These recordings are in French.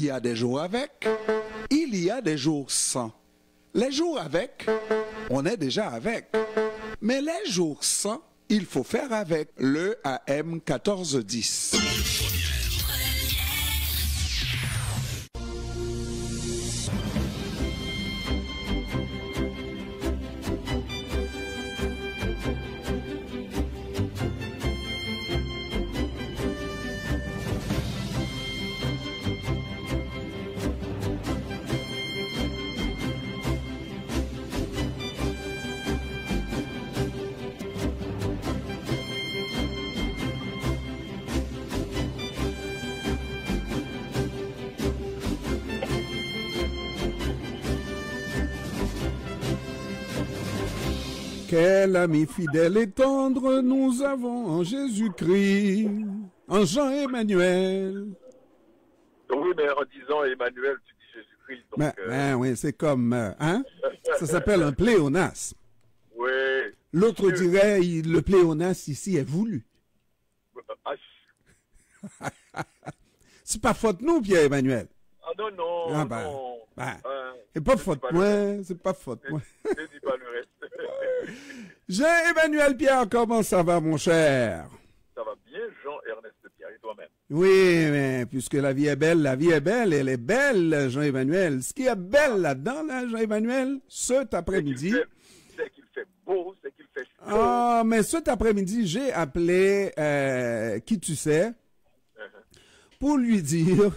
y a des jours avec, il y a des jours sans. Les jours avec, on est déjà avec. Mais les jours sans, il faut faire avec le AM 1410. Quel ami fidèle et tendre nous avons en Jésus-Christ, en Jean-Emmanuel. Oui, mais en disant Emmanuel, tu dis Jésus-Christ. Oui, c'est comme, hein? Ça s'appelle un pléonasme. Oui. L'autre dirait, le pléonasme ici est voulu. C'est pas faute nous, Pierre-Emmanuel. Ah non, non, ah, non. C'est pas faute moi, c'est pas faute moi. Ne dis pas le reste. Jean-Emmanuel Pierre, comment ça va, mon cher? Ça va bien, Jean-Ernest Pierre, et toi-même? Oui, mais puisque la vie est belle, elle est belle, Jean-Emmanuel. Ce qui est belle là-dedans, là, Jean-Emmanuel, cet après-midi... C'est qu'il fait beau, c'est qu'il fait chaud. Ah, mais cet après-midi, j'ai appelé qui tu sais pour lui dire...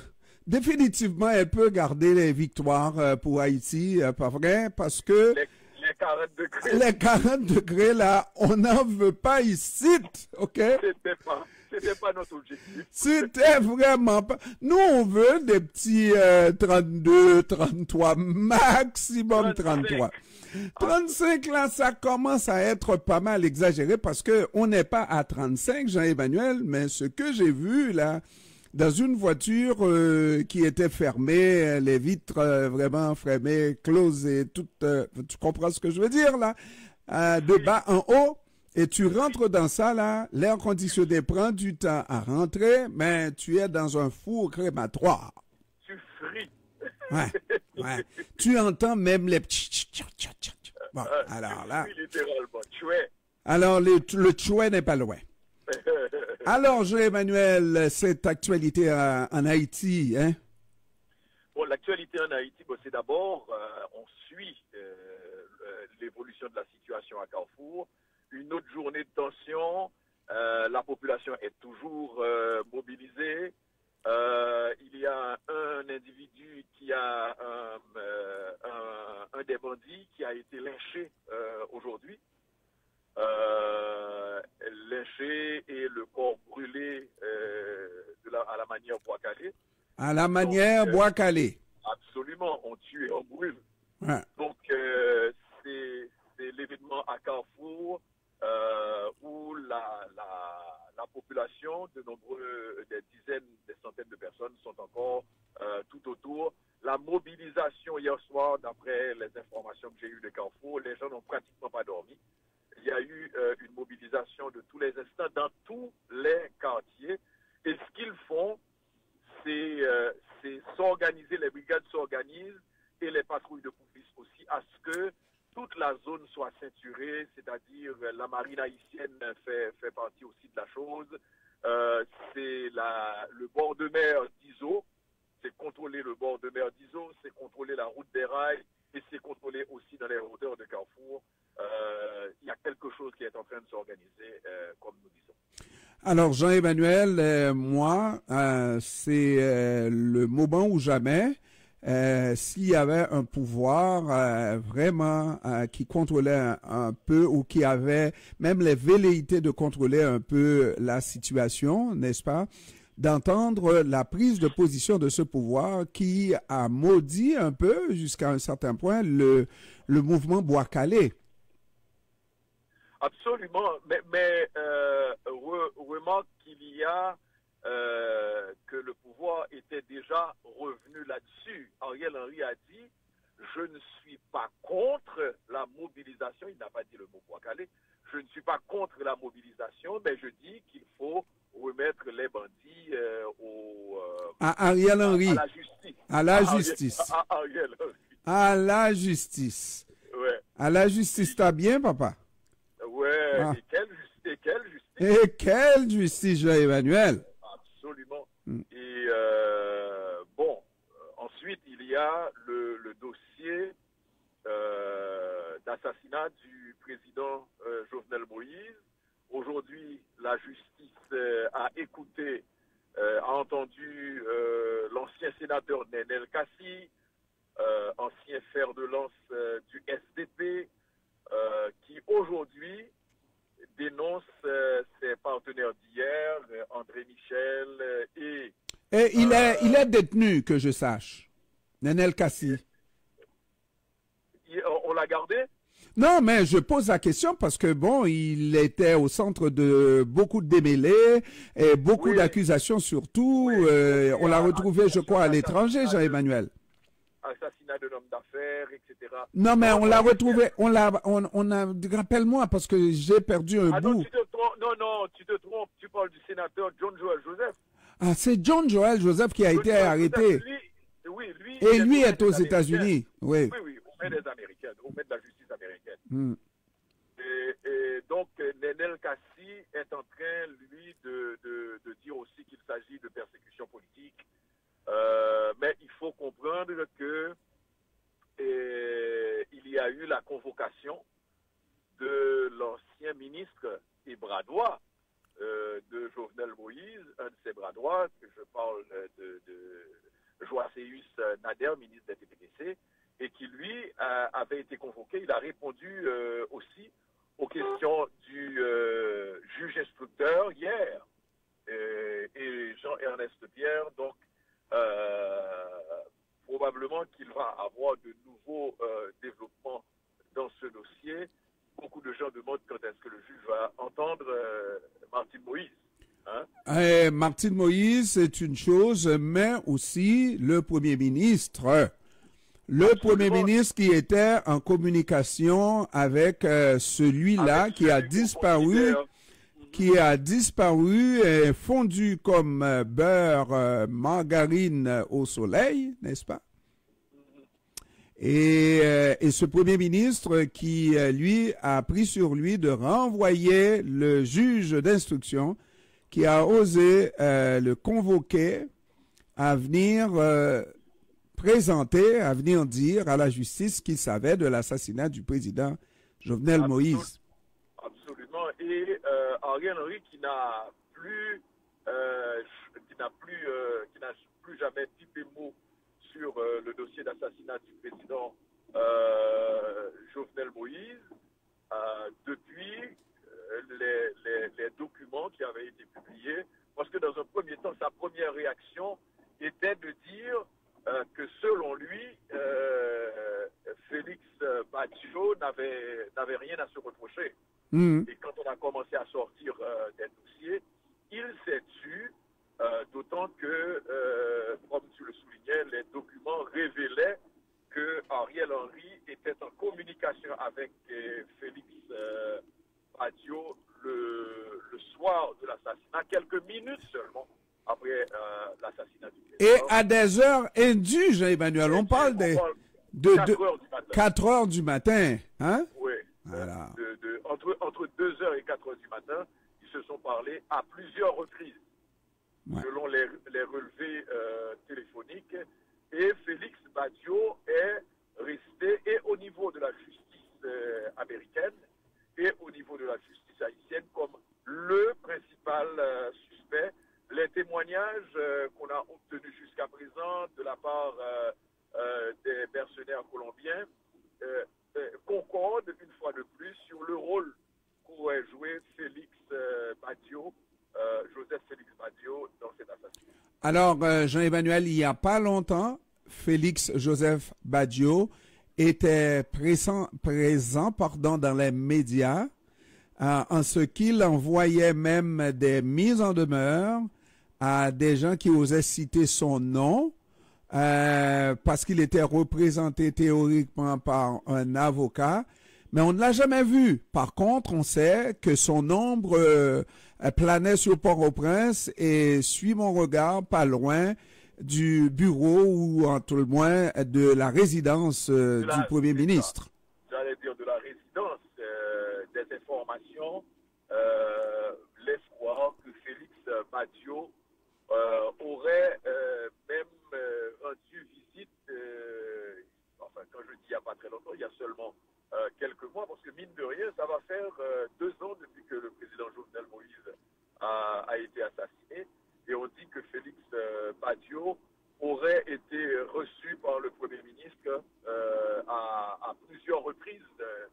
Définitivement, elle peut garder les victoires pour Haïti, pas vrai? Parce que... Les 40 degrés. Les 40 degrés, là, on n'en veut pas ici, OK? C'était pas notre objectif. C'était vraiment pas... Nous, on veut des petits 32, 33, maximum 33. 35, là, ça commence à être pas mal exagéré parce que on n'est pas à 35, Jean-Emmanuel, mais ce que j'ai vu, là... Dans une voiture qui était fermée, les vitres vraiment fermées, closes et toutes... tu comprends ce que je veux dire, là? De bas en haut, et tu rentres dans ça, là, l'air conditionné prend du temps à rentrer, mais tu es dans un four crématoire. Tu fris. Ouais. Tu entends même les petits... Bon, alors là... Littéralement, tuer. Alors, le tuer n'est pas loin. Alors, Jean-Emmanuel, cette actualité en Haïti, hein? Bon, l'actualité en Haïti, c'est d'abord, on suit l'évolution de la situation à Carrefour. Une autre journée de tension, la population est toujours mobilisée. Il y a un individu qui a un des bandits qui a été lynché aujourd'hui. Lynché et le corps brûlé à la manière Bois-Calais. À la manière Bois-Calais. Absolument, on tue et on brûle. Ouais. Donc, c'est l'événement à Carrefour où la population, des dizaines, des centaines de personnes sont encore tout autour. La mobilisation hier soir, d'après les informations que j'ai eues de Carrefour, les gens n'ont pratiquement pas dormi. Il y a eu une mobilisation de tous les instants dans tous les quartiers. Et ce qu'ils font, c'est s'organiser, les brigades s'organisent et les patrouilles de police aussi, à ce que toute la zone soit ceinturée, c'est-à-dire la marine haïtienne fait partie aussi de la chose. C'est le bord de mer d'Iso, c'est contrôler le bord de mer d'Iso, c'est contrôler la route des rails et c'est contrôler aussi dans les hauteurs de Carrefour. Il y a quelque chose qui est en train de s'organiser, comme nous disons. Alors, Jean-Emmanuel, moi, c'est le moment ou jamais, s'il y avait un pouvoir vraiment qui contrôlait un peu ou qui avait même les velléités de contrôler un peu la situation, n'est-ce pas, d'entendre la prise de position de ce pouvoir qui a maudit un peu, jusqu'à un certain point, le mouvement Bois-Calais. Absolument, mais remarque qu'il y a que le pouvoir était déjà revenu là-dessus. Ariel Henry a dit « Je ne suis pas contre la mobilisation », il n'a pas dit le mot Bois-Calais, « Je ne suis pas contre la mobilisation, mais je dis qu'il faut remettre les bandits à Ariel Henry. À la justice. » À la justice. Ariel Henry. À la justice. Ouais. À la justice, t'as bien, papa? Ouais, Ah. et quelle justice. Et quelle justice, Jean-Emmanuel? Absolument. Mm. Et bon, ensuite, il y a le dossier d'assassinat du président Jovenel Moïse. Aujourd'hui, la justice a écouté, a entendu l'ancien sénateur Nenel Kassi, ancien fer de lance du SDP, qui aujourd'hui dénonce ses partenaires d'hier, André Michel et... Et il est détenu, que je sache. Nenel Kassi. On l'a gardé? Non, mais je pose la question parce que, bon, il était au centre de beaucoup de démêlés et beaucoup d'accusations surtout. Oui. On l'a retrouvé, je crois, à l'étranger, Jean-Emmanuel. Assassinat d'un homme d'affaires, etc. Non, mais on l'a retrouvé, on a, rappelle-moi, parce que j'ai perdu un bout. Non, tu te trompes, tu parles du sénateur John Joel Joseph. Ah, c'est John Joel Joseph qui a été arrêté. Et lui est aux États-Unis. Oui. Oui, au maître des Américains, au maître de la justice américaine. Mm. Et donc, Nenel Kassi est en train, lui, de dire aussi qu'il s'agit de persécution politique. Mais il faut comprendre que il y a eu la convocation de l'ancien ministre et bras droit de Jovenel Moïse, un de ses bras droits, que je parle de Joacéus Nader, ministre des TPDC, et qui lui avait été convoqué. Il a répondu aussi aux questions du juge instructeur hier et Jean-Ernest Pierre. Donc, probablement qu'il va avoir de nouveaux développements dans ce dossier. Beaucoup de gens demandent quand est-ce que le juge va entendre Martine Moïse. Hein? Martine Moïse, c'est une chose, mais aussi le Premier ministre. Le Premier ministre qui était en communication avec celui-là qui a disparu, et fondu comme beurre margarine au soleil, n'est-ce pas? Et ce Premier ministre qui, lui, a pris sur lui de renvoyer le juge d'instruction qui a osé le convoquer à venir présenter, à venir dire à la justice qu'il savait de l'assassinat du président Jovenel Moïse. Absolument. Et Ariel Henry qui n'a plus jamais pipé mot sur le dossier d'assassinat du président Jovenel Moïse depuis les documents qui avaient été publiés, parce que dans un premier temps, sa première réaction était de dire que selon lui, Félix Badiou n'avait rien à se reprocher. Et quand on a commencé à sortir des dossiers, il s'est tu, d'autant que, comme tu le soulignais, les documents révélaient que Ariel Henry était en communication avec Félix Badiou le soir de l'assassinat, quelques minutes seulement après l'assassinat du président. Et à des heures indues, Jean-Emmanuel, on parle de 4 heures du matin. Hein? Oui. Voilà. Entre 2 heures et 4 heures du matin, ils se sont parlé à plusieurs reprises, selon les relevés téléphoniques. Et Félix Badiou est resté, et au niveau de la justice américaine, et au niveau de la justice haïtienne, comme le principal suspect. Les témoignages qu'on a obtenus jusqu'à présent de la part des mercenaires colombiens concordent une fois de plus sur le rôle qu'aurait joué Félix Badiou, Joseph Félix Badiou, dans cet assassinat. Alors, Jean-Emmanuel, il n'y a pas longtemps, Félix Joseph Badiou était présent dans les médias en ce qu'il envoyait même des mises en demeure à des gens qui osaient citer son nom parce qu'il était représenté théoriquement par un avocat, mais on ne l'a jamais vu. Par contre, on sait que son ombre planait sur Port-au-Prince et suit mon regard pas loin du bureau ou en tout le moins de la résidence du Premier ministre. J'allais dire de la résidence des informations, laisse croire que Félix Badiou aurait même rendu visite, enfin quand je dis il n'y a pas très longtemps, il y a seulement quelques mois, parce que mine de rien, ça va faire 2 ans depuis que le président Jovenel Moïse a été assassiné, et on dit que Félix Badiou aurait été reçu par le Premier ministre à plusieurs reprises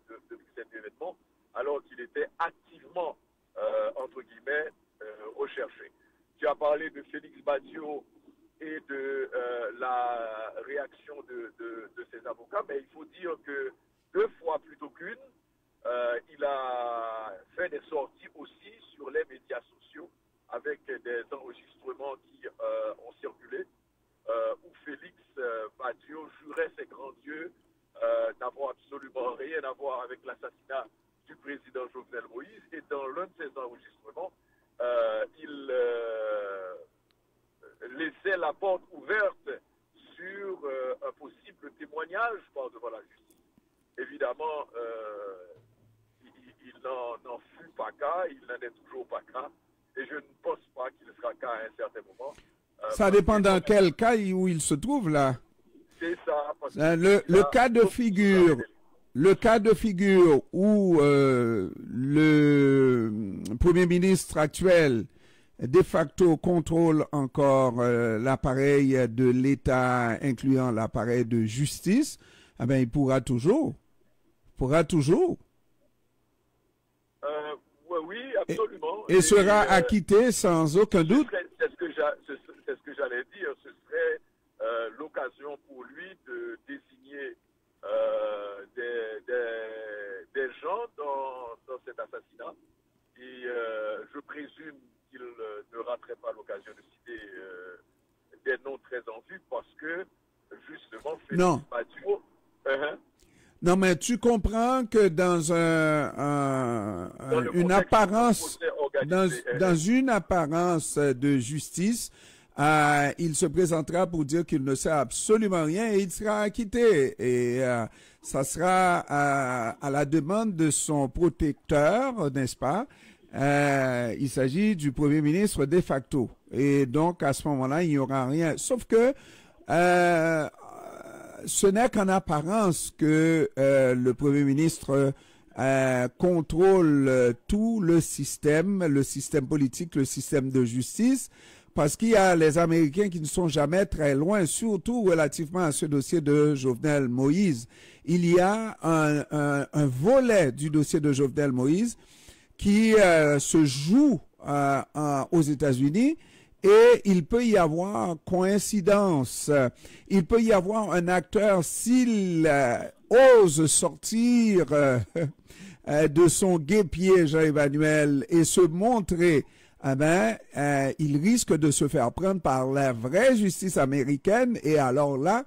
depuis cet événement, alors qu'il était activement, entre guillemets, recherché. Tu as parlé de Félix Badiou et de la réaction de ses avocats, mais il faut dire que 2 fois plutôt qu'une, il a fait des sorties aussi sur les médias sociaux avec des enregistrements qui ont circulé, où Félix Badiou jurait ses grands dieux n'avoir absolument rien à voir avec l'assassinat du président Jovenel Moïse. Et dans l'un de ces enregistrements, il laissait la porte ouverte sur un possible témoignage par devant la justice. Évidemment, il n'en fut pas cas, il n'en est toujours pas cas, et je ne pense pas qu'il sera cas à un certain moment. Ça dépend dans quel cas où il se trouve là. C'est ça. Parce le cas de figure. Le cas de figure où le Premier ministre actuel de facto contrôle encore l'appareil de l'État, incluant l'appareil de justice, eh ben, il pourra toujours. Oui, absolument. Et sera acquitté sans aucun doute. C'est ce que j'allais dire. Ce serait l'occasion pour lui de désigner des gens dans cet assassinat. Et je présume qu'il ne raterait pas l'occasion de citer des noms très en vue parce que, justement, Félix Badiou... Non, mais tu comprends que dans une apparence de justice, il se présentera pour dire qu'il ne sait absolument rien et il sera acquitté. Et ça sera à la demande de son protecteur, n'est-ce pas? Il s'agit du Premier ministre de facto. Et donc, à ce moment-là, il n'y aura rien. Sauf que ce n'est qu'en apparence que le Premier ministre contrôle tout le système politique, le système de justice, parce qu'il y a les Américains qui ne sont jamais très loin, surtout relativement à ce dossier de Jovenel Moïse. Il y a un volet du dossier de Jovenel Moïse qui se joue aux États-Unis. Et il peut y avoir coïncidence. Il peut y avoir un acteur, s'il ose sortir de son guêpier, Jean-Emmanuel, et se montrer, il risque de se faire prendre par la vraie justice américaine. Et alors là,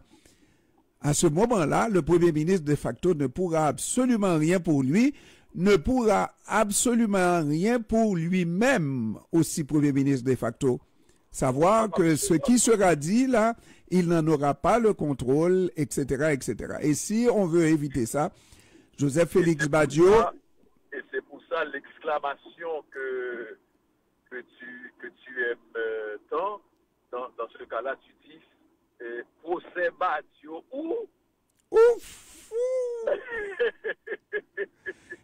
à ce moment-là, le Premier ministre de facto ne pourra absolument rien pour lui, ne pourra absolument rien pour lui-même, aussi Premier ministre de facto. Savoir que ce qui sera dit là, il n'en aura pas le contrôle, etc., etc. Et si on veut éviter ça, Joseph Félix Badiou... Et c'est pour ça l'exclamation que tu aimes tant, dans ce cas-là, tu dis procès Badiou ou... Ouf!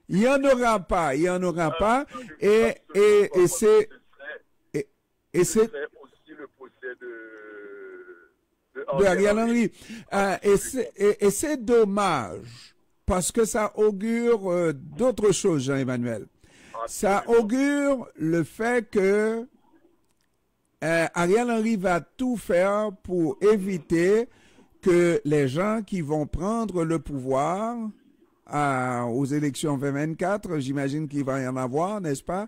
Il n'y en aura pas, et c'est... Et c'est aussi le procès de Ariel Henry. Et c'est dommage, parce que ça augure d'autres choses, Jean-Emmanuel. Ça augure le fait que Ariel Henry va tout faire pour éviter que les gens qui vont prendre le pouvoir aux élections 2024, j'imagine qu'il va y en avoir, n'est-ce pas,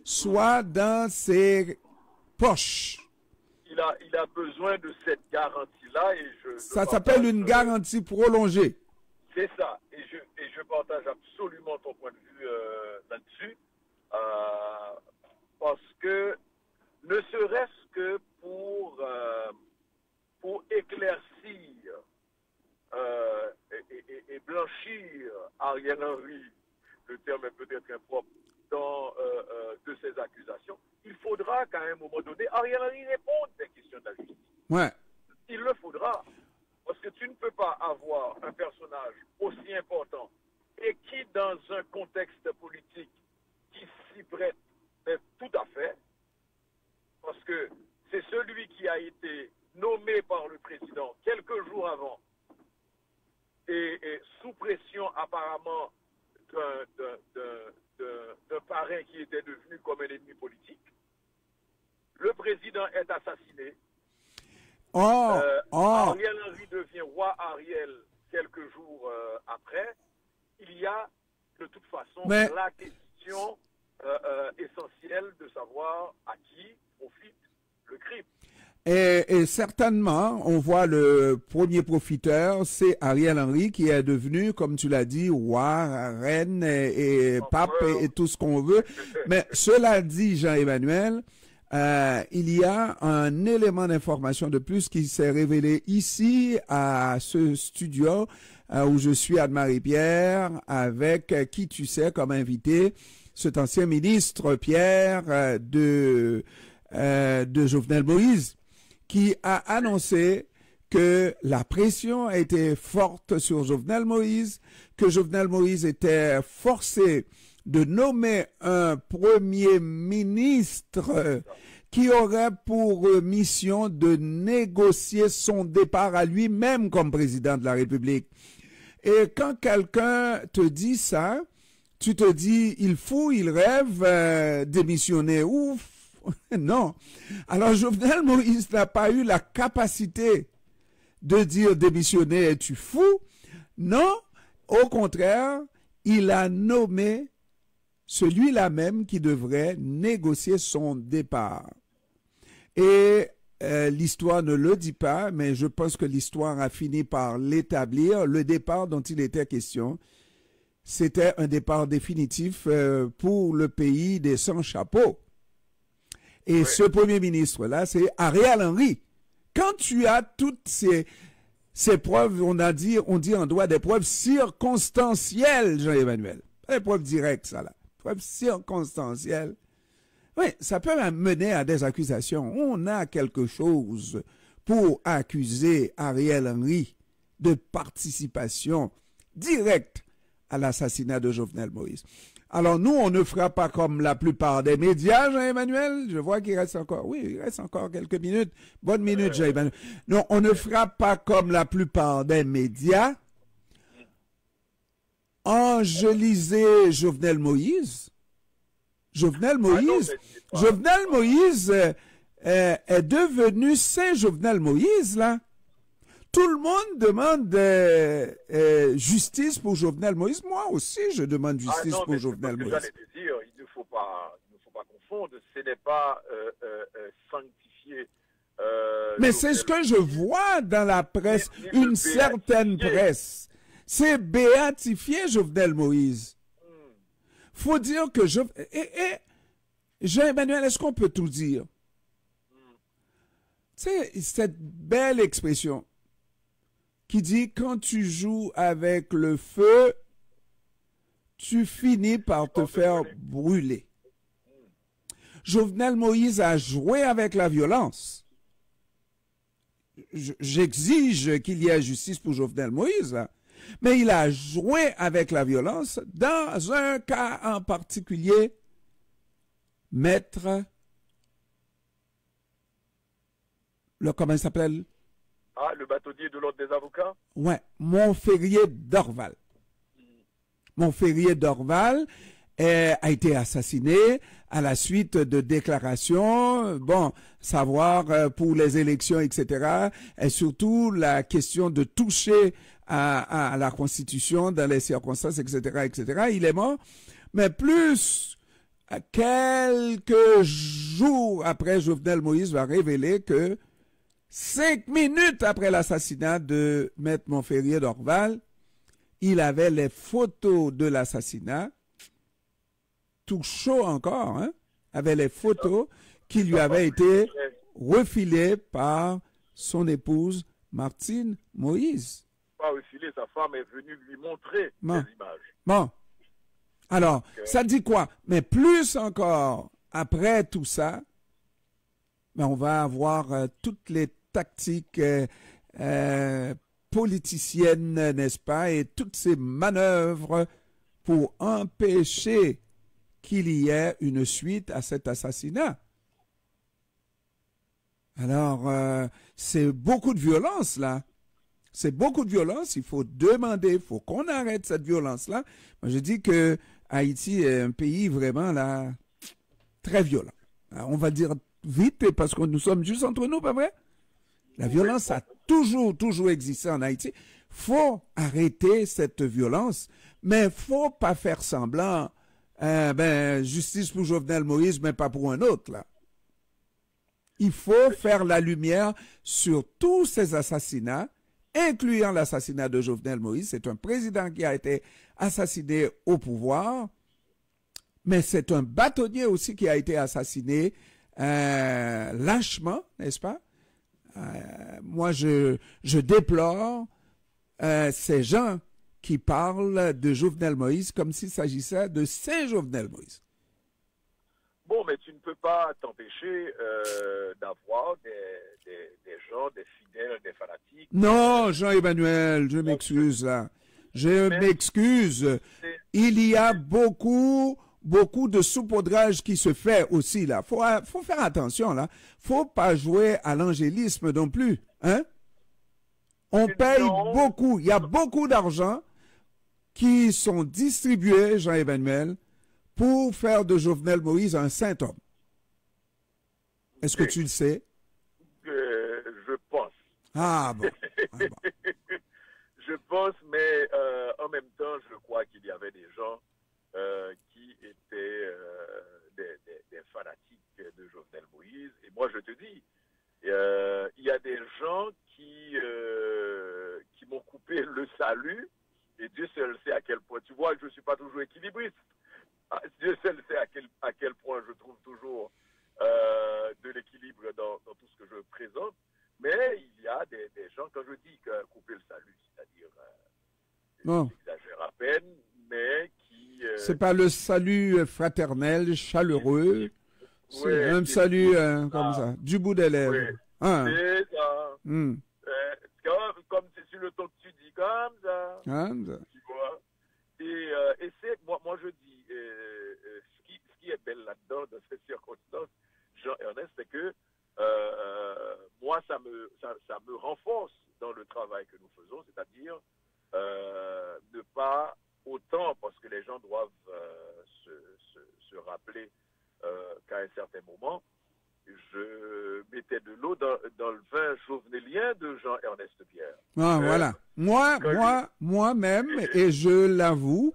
soient dans ces poche. Il a besoin de cette garantie-là et ça s'appelle une garantie prolongée. C'est ça. Et je partage absolument ton point de vue là-dessus. Parce que, ne serait-ce que pour pour éclaircir et blanchir Ariel Henry, le terme est peut-être impropre, de ces accusations, il faudra qu'à un moment donné, Ariel Henry réponde des questions de la justice. Ouais. Il le faudra. Parce que tu ne peux pas avoir un personnage aussi important et qui, dans un contexte politique qui s'y prête, mais tout à fait, parce que c'est celui qui a été nommé par le président quelques jours avant et sous pression apparemment d'un parrain qui était devenu comme un ennemi politique. Le président est assassiné. Ariel Henry devient roi Ariel quelques jours après. Il y a de toute façon la question essentielle de savoir à qui profite le crime. Et certainement, on voit le premier profiteur, c'est Ariel Henry qui est devenu, comme tu l'as dit, roi, reine et pape et tout ce qu'on veut. Mais cela dit, Jean-Emmanuel, il y a un élément d'information de plus qui s'est révélé ici à ce studio où je suis Anne-Marie-Pierre avec qui tu sais comme invité cet ancien ministre Pierre de Jovenel Moïse qui a annoncé que la pression a été forte sur Jovenel Moïse, que Jovenel Moïse était forcé de nommer un premier ministre qui aurait pour mission de négocier son départ à lui-même comme président de la République. Et quand quelqu'un te dit ça, tu te dis, il fou, il rêve, démissionner, ouf. Non. Alors Jovenel Moïse n'a pas eu la capacité de dire démissionner, es-tu fou? Non. Au contraire, il a nommé celui-là même qui devrait négocier son départ. Et l'histoire ne le dit pas, mais je pense que l'histoire a fini par l'établir. Le départ dont il était question, c'était un départ définitif pour le pays des sans-chapeaux. Et ce premier ministre-là, c'est Ariel Henry. Quand tu as toutes ces preuves, on dit en droit des preuves circonstancielles, Jean-Emmanuel. Pas des preuves directes, ça là. Preuves circonstancielles. Oui, ça peut mener à des accusations. On a quelque chose pour accuser Ariel Henry de participation directe à l'assassinat de Jovenel Moïse. Alors nous, on ne fera pas comme la plupart des médias, Jean-Emmanuel. Je vois qu'il reste encore, il reste encore quelques minutes. Bonne minute, Jean-Emmanuel. Non, on ne fera pas comme la plupart des médias. Angéliser Jovenel Moïse. Jovenel Moïse est devenu Saint Jovenel Moïse, là. Tout le monde demande justice pour Jovenel Moïse. Moi aussi, je demande justice pour Jovenel Moïse. J'allais te dire, il ne faut pas confondre. Ce n'est pas sanctifié. Mais c'est ce que je vois dans la presse, une certaine presse. C'est béatifier Jovenel Moïse. Faut dire que Jean-Emmanuel, est-ce qu'on peut tout dire? C'est cette belle expression qui dit quand tu joues avec le feu, tu finis par te faire brûler. Jovenel Moïse a joué avec la violence. J'exige qu'il y ait justice pour Jovenel Moïse, là. Mais il a joué avec la violence dans un cas en particulier, Maître, comment il s'appelle? Ah, le bâtonnier de l'ordre des avocats? Ouais, Montferrier d'Orval. Montferrier d'Orval a été assassiné à la suite de déclarations, savoir pour les élections, etc. Et surtout la question de toucher à la Constitution dans les circonstances, etc., etc. Il est mort. Mais plus, quelques jours après, Jovenel Moïse va révéler que 5 minutes après l'assassinat de Maître Montferrier d'Orval, il avait les photos de l'assassinat, tout chaud encore, avait les photos qui lui avaient été refilées par son épouse Martine Moïse. Pas refilé, sa femme est venue lui montrer les images. Bon. Alors, ça dit quoi? Mais plus encore, après tout ça, ben on va avoir toutes les tactiques politiciennes, n'est-ce pas, et toutes ces manœuvres pour empêcher qu'il y ait une suite à cet assassinat. Alors, c'est beaucoup de violence, là. C'est beaucoup de violence. Il faut demander, il faut qu'on arrête cette violence-là. Moi, je dis que Haïti est un pays vraiment, là, très violent. Alors, on va dire vite, parce que nous sommes juste entre nous, pas vrai? La violence a toujours existé en Haïti. Faut arrêter cette violence, mais faut pas faire semblant, justice pour Jovenel Moïse, mais pas pour un autre, là. Il faut faire la lumière sur tous ces assassinats, incluant l'assassinat de Jovenel Moïse. C'est un président qui a été assassiné au pouvoir, mais c'est un bâtonnier aussi qui a été assassiné lâchement, n'est-ce pas? Moi, je déplore ces gens qui parlent de Jovenel Moïse comme s'il s'agissait de Saint Jovenel Moïse. Bon, mais tu ne peux pas t'empêcher d'avoir des gens, des fidèles, des fanatiques. Non, Jean-Emmanuel, je m'excuse là. Je m'excuse. Il y a beaucoup de saupoudrage qui se fait aussi là. Faut faire attention là. Faut pas jouer à l'angélisme non plus, hein? On paye beaucoup. Il y a beaucoup d'argent qui sont distribués, Jean-Emmanuel, pour faire de Jovenel Moïse un saint homme. Est-ce que tu le sais? Je pense. Ah bon. Je pense, mais en même temps, je crois qu'il y avait des gens qui étaient des fanatiques de Jovenel Moïse. Et moi, je te dis, il y a des gens qui m'ont coupé le salut, et Dieu seul sait à quel point. Tu vois, je ne suis pas toujours équilibriste. Dieu seul sait à quel point je trouve toujours de l'équilibre dans tout ce que je présente. Mais il y a des gens, quand je dis que couper le salut, c'est-à-dire, j'exagère à peine, mais qui... c'est pas le salut fraternel, chaleureux. C'est un salut comme ça, du bout des lèvres. C'est ça. Comme c'est sur le ton que tu dis, comme ça. Tu vois. Et c'est, moi je dis, ce qui est belle là-dedans, dans ces circonstances, Jean-Ernest, c'est que moi, ça me renforce dans le travail que nous faisons, c'est-à-dire ne pas autant, parce que les gens doivent se rappeler qu'à un certain moment, je mettais de l'eau dans le vin jovenélien de Jean-Ernest Pierre. Voilà. Moi-même, et je l'avoue,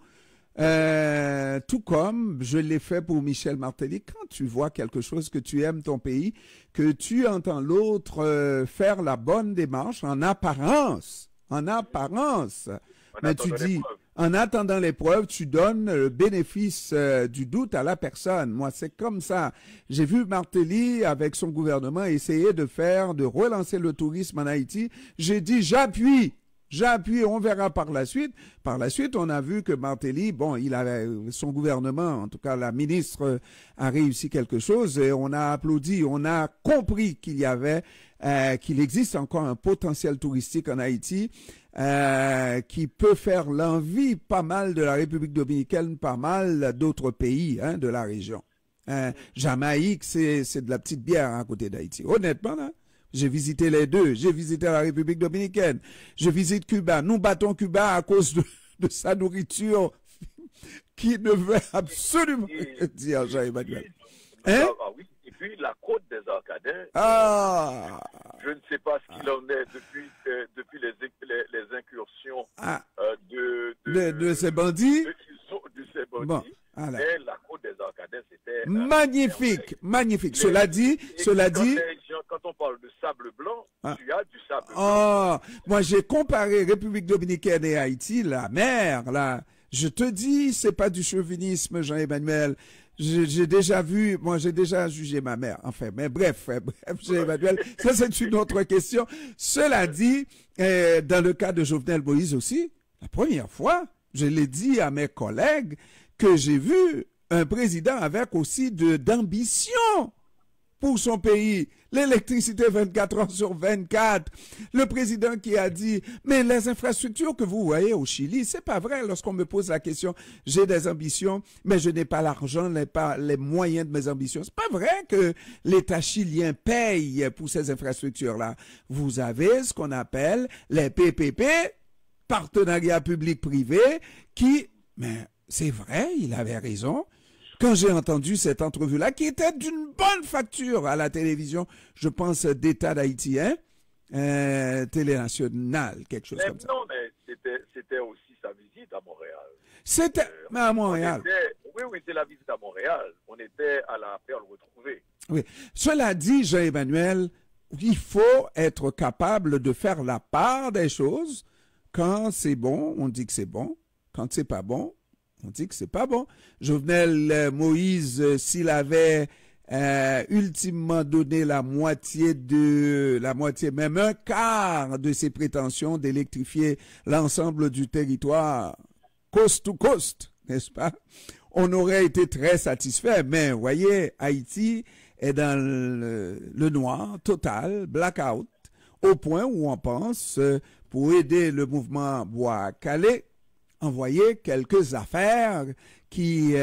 tout comme je l'ai fait pour Michel Martelly, quand tu vois quelque chose que tu aimes ton pays, que tu entends l'autre faire la bonne démarche en apparence, mais tu dis, en attendant l'épreuve, tu donnes le bénéfice du doute à la personne. Moi, c'est comme ça. J'ai vu Martelly, avec son gouvernement, essayer de relancer le tourisme en Haïti. J'ai dit, j'appuie, on verra par la suite. Par la suite, on a vu que Martelly, bon, son gouvernement, en tout cas la ministre, a réussi quelque chose et on a applaudi, on a compris qu'il existe encore un potentiel touristique en Haïti qui peut faire l'envie pas mal de la République dominicaine, pas mal d'autres pays de la région. Jamaïque, c'est de la petite bière à côté d'Haïti. Honnêtement, là. J'ai visité les deux. J'ai visité la République dominicaine. Je visite Cuba. Nous battons Cuba à cause de sa nourriture qui ne veut absolument rien dire, Jean-Emmanuel. Hein? Ah oui. Et puis la côte des Arcadins. Je ne sais pas ce qu'il en est depuis les incursions de ces bandits. De ces bandits. Bon. Voilà. Et la côte des Arcadins, c'était... magnifique. Cela dit... Quand on parle de sable blanc, tu as du sable blanc. Moi, j'ai comparé République dominicaine et Haïti, la mer, là. Je te dis, c'est pas du chauvinisme, Jean-Emmanuel. J'ai déjà vu, moi j'ai déjà jugé ma mère, enfin, mais bref, Jean-Emmanuel, ça c'est une autre question. Cela dit, dans le cas de Jovenel Moïse aussi, la première fois, je l'ai dit à mes collègues, que j'ai vu un président avec aussi d'ambition pour son pays. L'électricité 24 heures sur 24. Le président qui a dit, mais les infrastructures que vous voyez au Chili, c'est pas vrai. Lorsqu'on me pose la question, j'ai des ambitions, mais je n'ai pas l'argent, pas les moyens de mes ambitions. C'est pas vrai que l'État chilien paye pour ces infrastructures-là. Vous avez ce qu'on appelle les PPP, partenariat public-privé, mais c'est vrai, il avait raison. Quand j'ai entendu cette entrevue-là, qui était d'une bonne facture à la télévision, je pense d'État d'Haïti, Télé Nationale, quelque chose comme ça. Non, mais c'était aussi sa visite à Montréal. C'était à Montréal. Oui, c'est la visite à Montréal. On était à la Perle retrouvée. Oui. Cela dit, Jean-Emmanuel, il faut être capable de faire la part des choses. Quand c'est bon, on dit que c'est bon. Quand c'est pas bon, on dit que c'est pas bon. Jovenel Moïse, s'il avait ultimement donné la moitié, même un quart de ses prétentions d'électrifier l'ensemble du territoire, coast to coast, n'est-ce pas? On aurait été très satisfait. Mais, vous voyez, Haïti est dans le noir total, blackout, au point où on pense, pour aider le mouvement Bois-Calais, envoyer quelques affaires qui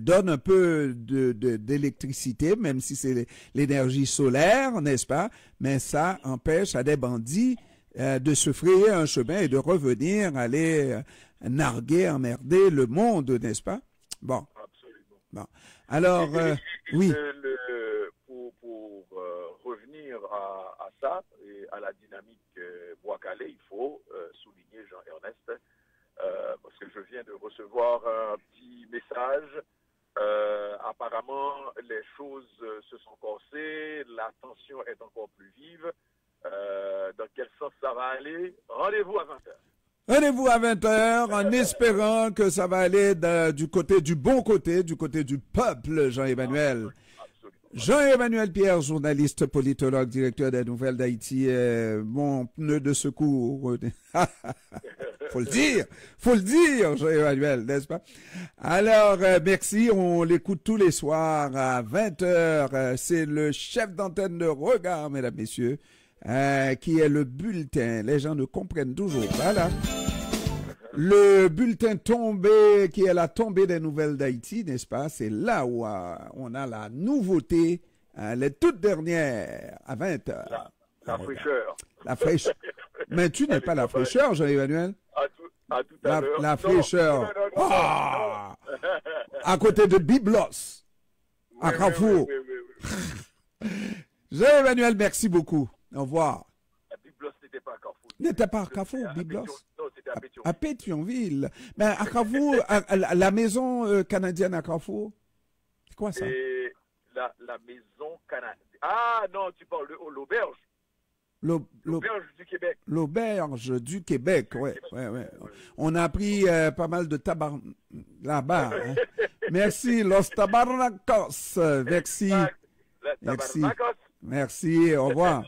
donnent un peu d'électricité, même si c'est l'énergie solaire, n'est-ce pas? Mais ça empêche à des bandits de se frayer un chemin et de revenir aller narguer, emmerder le monde, n'est-ce pas? Bon. Absolument. Bon. Alors, oui. Pour revenir à ça et à la dynamique Bois-Calais, il faut souligner Jean-Ernest, parce que je viens de recevoir un petit message. Apparemment, les choses se sont corsées, la tension est encore plus vive. Dans quel sens ça va aller? Rendez-vous à 20h. Rendez-vous à 20h en espérant que ça va aller du bon côté, du côté du peuple, Jean-Emmanuel. Jean-Emmanuel Pierre, journaliste, politologue, directeur des Nouvelles d'Haïti, mon pneu de secours. Faut le dire, Jean-Emmanuel, n'est-ce pas? Alors, merci, on l'écoute tous les soirs à 20h. C'est le chef d'antenne de Regard, mesdames, messieurs, qui est le bulletin. Les gens ne comprennent toujours. Voilà. Le bulletin tombé, qui est la tombée des Nouvelles d'Haïti, n'est-ce pas? C'est là où on a la nouveauté, les toutes dernières, à 20h. La fraîcheur. La fraîcheur. Mais tu n'es pas la fraîcheur, Jean-Emmanuel? À tout à l'heure. La fraîcheur. Non. À côté de Biblos, à Carrefour. Oui. Jean-Emmanuel, merci beaucoup. Au revoir. Biblos n'était pas à Carrefour. N'était pas à Carrefour, Biblos? Non, c'était à Pétionville. À Pétionville. Mais à Carrefour, la maison canadienne à Carrefour, c'est quoi ça? Et la maison canadienne. Ah non, tu parles de l'auberge. L'auberge du Québec. L'auberge du Québec, ouais. On a pris pas mal de tabac là-bas. Hein. Merci, Los Tabarnacos. Merci. Merci. Au revoir.